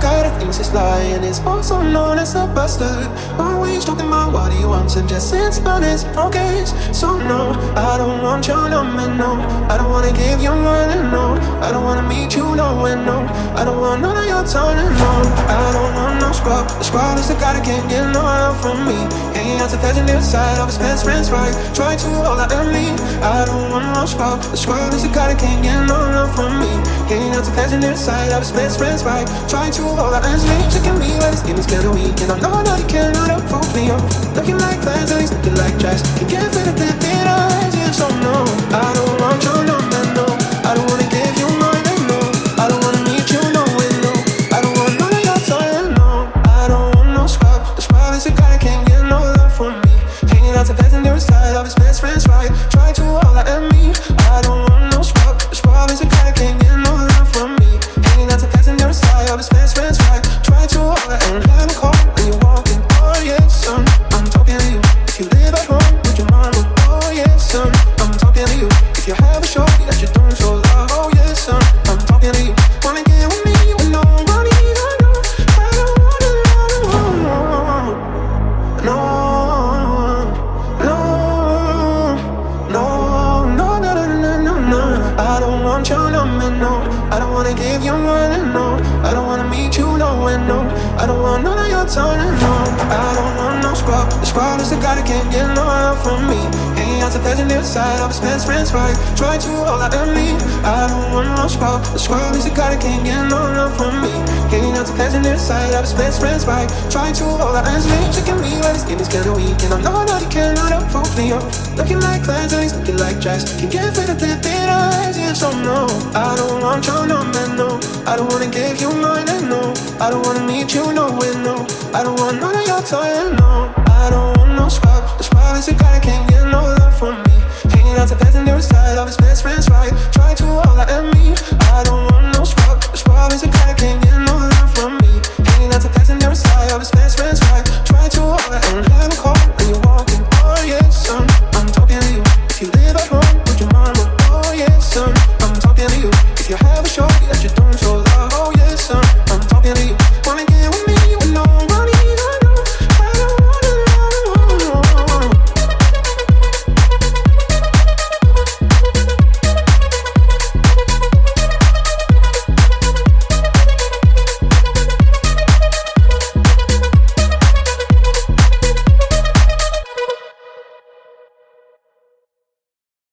guy that thinks he's flying is also known as a bastard. Always talking about what he wants and just sits on his progress. So no, I don't want your number, no. I don't wanna give you money, no. I don't wanna meet you, no, and no. I don't want none of your time, no. I don't want no scrub. The scrub is the guy that can't get no love from me. He has a passenger side of his best friend's right. Try to hold out on me. I don't want no scrub. The scrub is the guy that can't get no love from me. He has a passenger side of his best friend's right. Try to hold out on me. Checking me like his skin is kinda weak, and I know that he cannot approach me. Looking like fans, and he's looking like trash. He can't fit the thin eyes, yeah, so no. I don't want your number, no. I don't wanna give you mine, no. I don't wanna meet you, no, and no. I don't want none of your time, no. I don't want no scrub. The scrub is a guy that can't get no love from me. Hanging out the passenger side of his best friend's right. Try to hold out at me. I don't want no scrub. The scrub is a guy that can't get no love from me. Hanging out the passenger side of his best friend's right. Try to hold out and let him call when you're walking. Oh yes, son, I'm talking to you. If you live at home with your mama. Oh yes, son, I'm talking to you. If you have a shorty that you're doing so loud. Oh yes, son, I'm talking to you. Wanna get with me with nobody I know. I don't wanna no, I don't want your number, no. I don't wanna give you money, no. I don't wanna meet you, no, and no. I don't want none of your time, no. I don't want no scrub. The scrub is the guy that can't get no love from me. He has a passenger side of his best friend's right. Try to hold out on me. I don't want no scrub. The scrub is the guy that can't get no love from me. He has a passenger side of his best friend's right. Try to hold out on me. Checking me like his skin is kinda weak, and I know that he cannot approach me. Looking like fans, and he's looking like trash. He can't fit the thin eyes, yeah, so no. I don't want your number, no. I don't wanna give you mine, no. I don't wanna meet you, no, and no. I don't want none of your time, no. I don't want no scrub. The scrub is the guy that can't get no love from me. Hanging out the passenger side of his best friend's right. Try to hold out at me. I